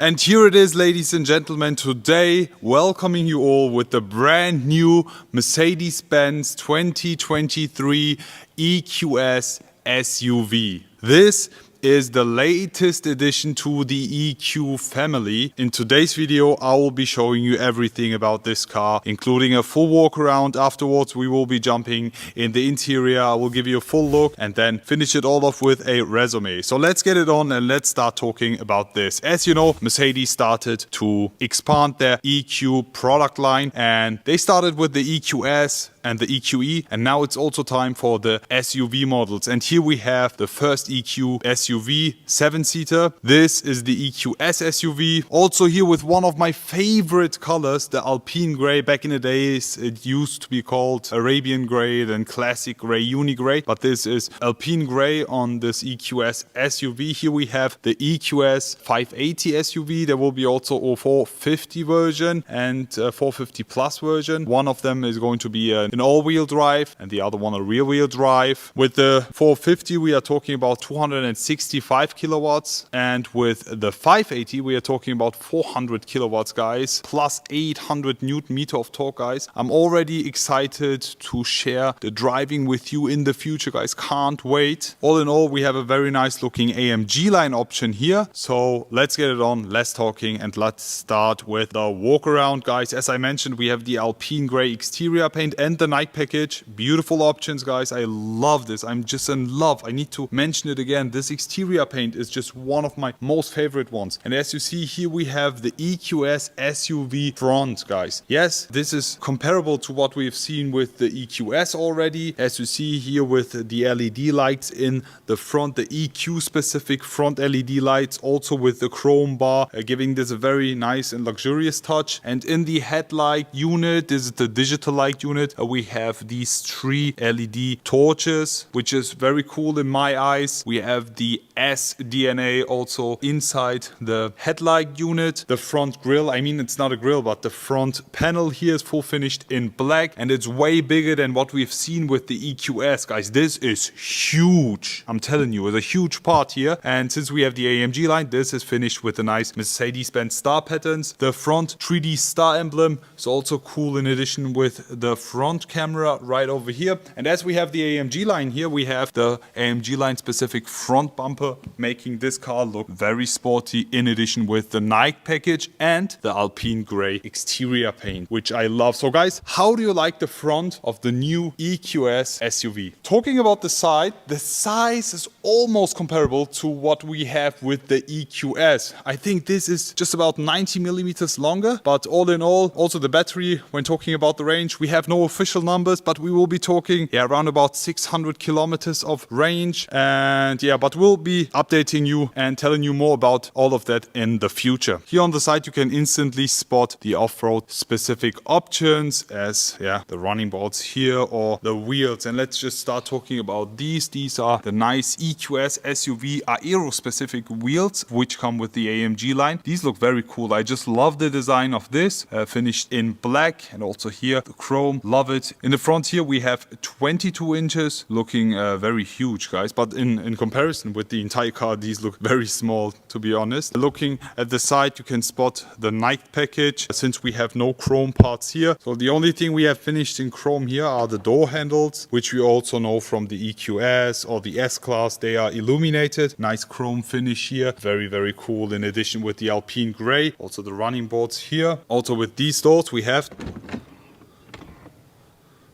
And here it is, ladies and gentlemen, today welcoming you all with the brand new Mercedes-Benz 2023 EQS SUV. This is the latest addition to the EQ family. In today's video, I will be showing you everything about this car, including a full walk around. Afterwards, we will be jumping in the interior. I will give you a full look and then finish it all off with a resume. So let's get it on and let's start talking about this. As you know, Mercedes started to expand their EQ product line, and they started with the EQS and the EQE, and now it's also time for the SUV models. And here we have the first EQ SUV 7-seater. This is the EQS SUV. Also here with one of my favorite colors, the Alpine Grey. Back in the days, it used to be called Arabian Grey, then Classic Grey, Uni Grey, but this is Alpine Grey on this EQS SUV. Here we have the EQS 580 SUV. There will be also a 450 version and a 450 plus version. One of them is going to be an all-wheel drive and the other one a rear-wheel drive. With the 450 we are talking about 265 kilowatts, and with the 580 we are talking about 400 kilowatts, guys, plus 800 newton meter of torque, guys. I'm already excited to share the driving with you in the future, guys. Can't wait. All in all, we have a very nice looking AMG line option here. So let's get it on, less talking, and let's start with the walk around, guys. As I mentioned, we have the Alpine Grey exterior paint and the night package. Beautiful options, guys. I love this. I'm just in love. I need to mention it again. This exterior paint is just one of my most favorite ones. And as you see here, we have the EQS SUV front, guys. Yes, this is comparable to what we've seen with the EQS already. As you see here with the LED lights in the front, the EQ specific front LED lights, also with the chrome bar, giving this a very nice and luxurious touch. And in the headlight unit, this is the digital light unit, we have these 3 LED torches, which is very cool in my eyes. We have the SDNA also inside the headlight unit. The front grille, I mean, it's not a grille, but the front panel here is full finished in black, and it's way bigger than what we've seen with the EQS, guys. This is huge. I'm telling you, it's a huge part here. And since we have the AMG line, this is finished with the nice Mercedes-Benz star patterns. The front 3D star emblem is also cool, in addition with the front camera right over here. And as we have the AMG line here, we have the AMG line specific front bumper, making this car look very sporty, in addition with the night package and the Alpine Grey exterior paint, which I love. So guys, how do you like the front of the new EQS SUV? Talking about the side, the size is almost comparable to what we have with the EQS. I think this is just about 90 millimeters longer, but all in all, also the battery, when talking about the range, we have no official numbers, but we will be talking around about 600 kilometers of range. And yeah, but we'll be updating you and telling you more about all of that in the future. Here on the side, you can instantly spot the off-road specific options, as the running boards here or the wheels. And let's just start talking about these. These are the nice EQS SUV aero specific wheels, which come with the AMG line. These look very cool. I just love the design of this, finished in black, and also here the chrome. Love it. In the front here we have 22 inches, looking very huge, guys, but in comparison with the entire car, these look very small, to be honest. Looking at the side, you can spot the night package, since we have no chrome parts here. So the only thing we have finished in chrome here are the door handles, which we also know from the EQS or the S-Class. They are illuminated. Nice chrome finish here. Very, very cool. In addition with the Alpine Grey, also the running boards here. Also with these doors, we have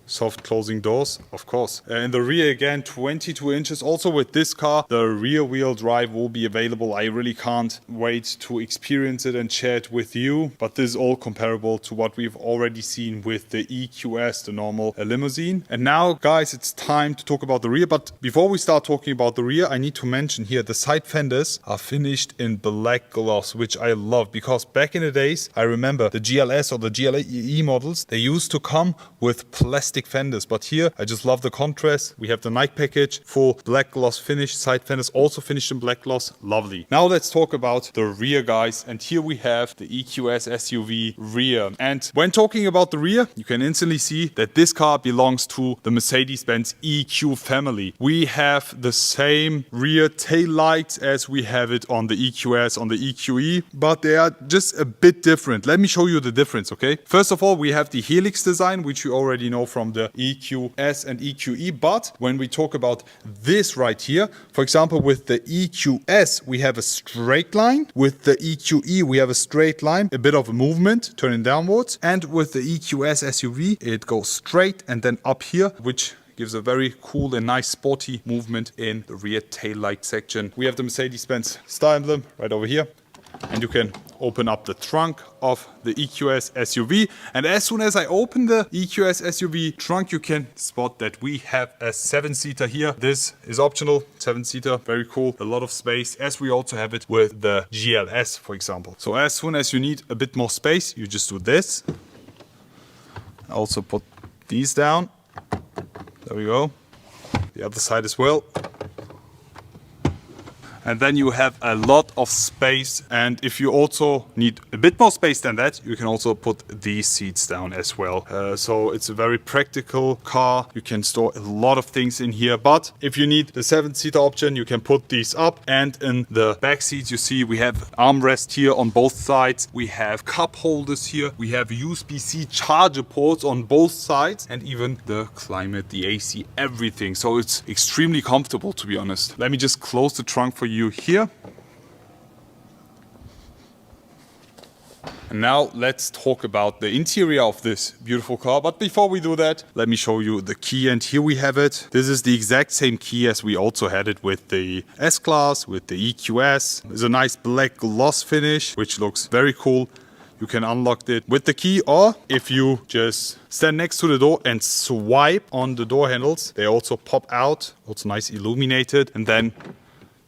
soft closing doors, of course. In the rear again, 22 inches. Also with this car, the rear wheel drive will be available. I really can't wait to experience it and share it with you. But this is all comparable to what we've already seen with the EQS, the normal limousine. And now, guys, it's time to talk about the rear. But before we start talking about the rear, I need to mention here the side fenders are finished in black gloss, which I love, because back in the days, I remember the GLS or the GLE models, they used to come with plastic classic fenders, but here I just love the contrast. We have the Nike package, full black gloss finish, side fenders also finished in black gloss, lovely. Now let's talk about the rear, guys, and here we have the EQS SUV rear. And when talking about the rear, you can instantly see that this car belongs to the Mercedes-Benz EQ family. We have the same rear tail lights as we have it on the EQS, on the EQE, but they are just a bit different. Let me show you the difference, okay? First of all, we have the helix design, which you already know from the EQS and EQE, but when we talk about this right here, for example, with the EQS, we have a straight line. With the EQE, we have a straight line, a bit of a movement, turning downwards. And with the EQS SUV, it goes straight and then up here, which gives a very cool and nice sporty movement in the rear taillight section. We have the Mercedes-Benz star emblem right over here. And you can open up the trunk of the EQS SUV. And as soon as I open the EQS SUV trunk, you can spot that we have a 7-seater here. This is optional, 7-seater, very cool, a lot of space, as we also have it with the GLS, for example. So as soon as you need a bit more space, you just do this. Also put these down. There we go. The other side as well. And then you have a lot of space. And if you also need a bit more space than that, you can also put these seats down as well. So it's a very practical car. You can store a lot of things in here. But if you need the 7-seater option, you can put these up. And in the back seats, you see we have armrest here on both sides. We have cup holders here. We have USB-C charger ports on both sides. And even the climate, the AC, everything. So it's extremely comfortable, to be honest. Let me just close the trunk for you here. And now let's talk about the interior of this beautiful car. But before we do that, let me show you the key. And here we have it. This is the exact same key as we also had it with the S-Class, with the EQS. There's a nice black gloss finish, which looks very cool. You can unlock it with the key, or if you just stand next to the door and swipe on the door handles, they also pop out, also nice illuminated, and then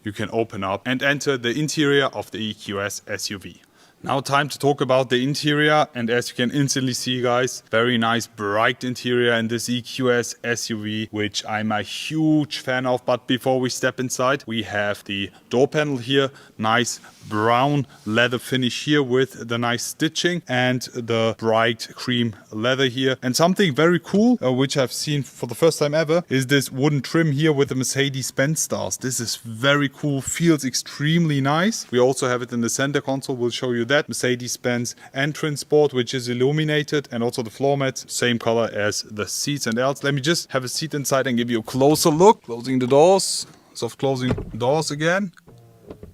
you can open up and enter the interior of the EQS SUV. Now time to talk about the interior, and as you can instantly see, guys, very nice bright interior in this EQS SUV, which I'm a huge fan of. But before we step inside, we have the door panel here, nice brown leather finish here with the nice stitching and the bright cream leather here. And something very cool, which I've seen for the first time ever, is this wooden trim here with the Mercedes-Benz stars. This is very cool, feels extremely nice. We also have it in the center console, we'll show you that. Mercedes-Benz entrance board, which is illuminated, and also the floor mats, same color as the seats and else. Let me just have a seat inside and give you a closer look. Closing the doors, soft closing doors again.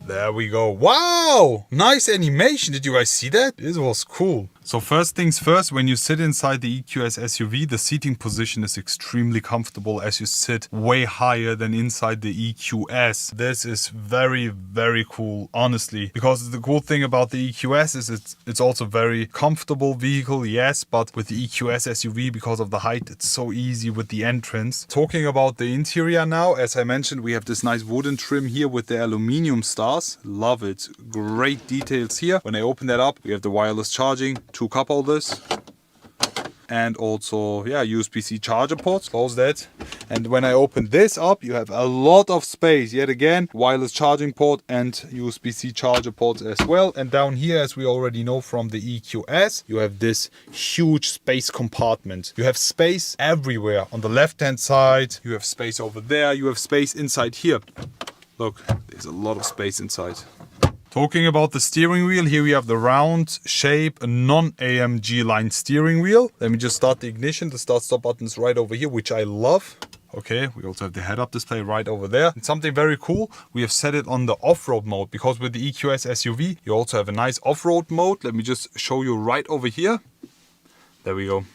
There we go. Wow! Nice animation. Did you guys see that? This was cool. So first things first, when you sit inside the EQS SUV, the seating position is extremely comfortable as you sit way higher than inside the EQS. This is very, very cool, honestly. Because the cool thing about the EQS is it's also very comfortable vehicle, yes, but with the EQS SUV, because of the height, it's so easy with the entrance. Talking about the interior now, as I mentioned, we have this nice wooden trim here with the aluminum stars. Love it. Great details here. When I open that up, we have the wireless charging, 2 cup holders, and also USB-C charger ports. Close that. And when I open this up, you have a lot of space. Yet again, wireless charging port and USB-C charger ports as well. And down here, as we already know from the EQS, you have this huge space compartment. You have space everywhere. On the left hand side, you have space over there, you have space inside here. Look, there's a lot of space inside. Talking about the steering wheel, here we have the round shape, non-AMG line steering wheel. Let me just start the ignition. The start-stop button is right over here, which I love. Okay, we also have the head-up display right over there. And something very cool, we have set it on the off-road mode, because with the EQS SUV, you also have a nice off-road mode. Let me just show you right over here. There we go.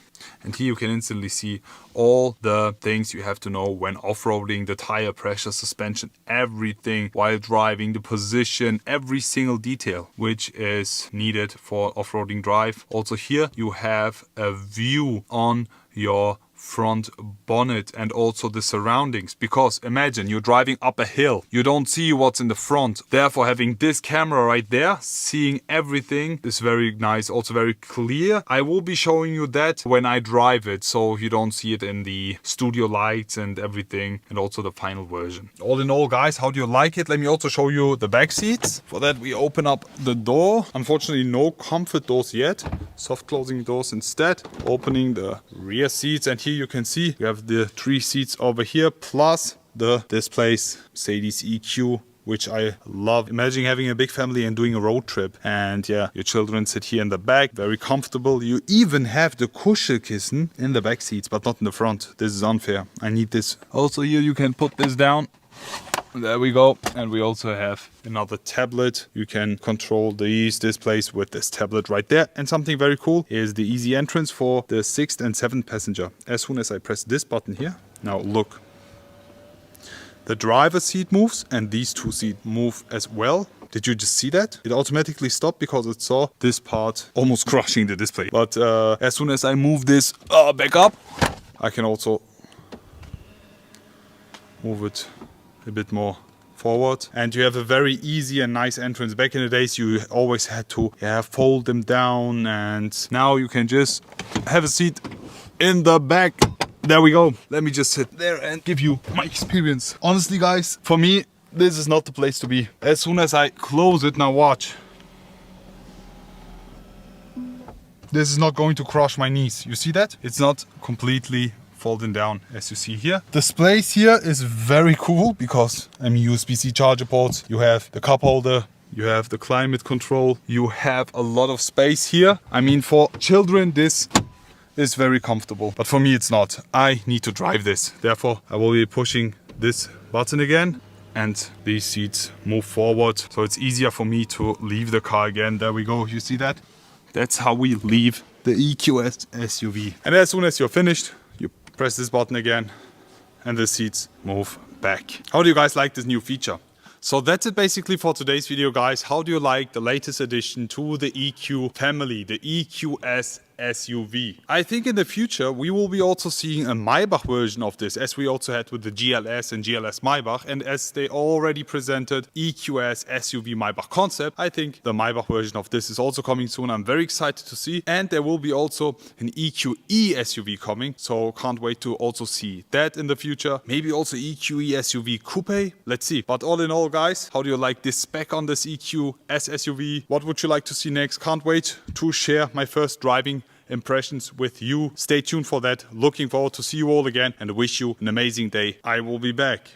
And here you can instantly see all the things you have to know when off-roading, the tire pressure, suspension, everything while driving, the position, every single detail which is needed for off-roading drive. Also here you have a view on your front bonnet and also the surroundings, because imagine you're driving up a hill, you don't see what's in the front. Therefore, having this camera right there, seeing everything is very nice, also very clear. I will be showing you that when I drive it, so you don't see it in the studio lights and everything, and also the final version. All in all, guys, how do you like it? Let me also show you the back seats. For that, we open up the door. Unfortunately, no comfort doors yet, soft closing doors instead. Opening the rear seats, and here you can see you have the 3 seats over here, plus the displays Mercedes EQ, which I love. Imagine having a big family and doing a road trip, and yeah, your children sit here in the back, very comfortable. You even have the Kuschelkissen in the back seats, but not in the front. This is unfair. I need this. Also here you can put this down. There we go. And we also have another tablet. You can control these displays with this tablet right there. And something very cool is the easy entrance for the 6th and 7th passenger. As soon as I press this button here, now look. The driver's seat moves and these 2 seats move as well. Did you just see that? It automatically stopped because it saw this part almost crushing the display. But as soon as I move this back up, I can also move it a bit more forward, and you have a very easy and nice entrance. Back in the days you always had to fold them down, and now you can just have a seat in the back. There we go. Let me just sit there and give you my experience. Honestly, guys, for me this is not the place to be. As soon as I close it, now watch, this is not going to crush my knees. You see that? It's not completely folding down, as you see here. The space here is very cool because USB-C charger ports, you have the cup holder, you have the climate control, you have a lot of space here. I mean, for children this is very comfortable, but for me it's not. I need to drive this. Therefore, I will be pushing this button again and these seats move forward, so it's easier for me to leave the car again. There we go. You see that? That's how we leave the EQS SUV. And as soon as you're finished, you press this button again and the seats move back. How do you guys like this new feature? So that's it basically for today's video, guys. How do you like the latest addition to the EQ family, the EQS SUV? I think in the future we will be also seeing a Maybach version of this, as we also had with the GLS and GLS Maybach, and as they already presented EQS SUV Maybach concept, I think the Maybach version of this is also coming soon. I'm very excited to see, and there will be also an EQE SUV coming, so can't wait to also see that in the future. Maybe also EQE SUV Coupe, let's see. But all in all, guys, how do you like this spec on this EQS SUV? What would you like to see next? Can't wait to share my first driving impressions with you. Stay tuned for that. Looking forward to see you all again and wish you an amazing day. I will be back.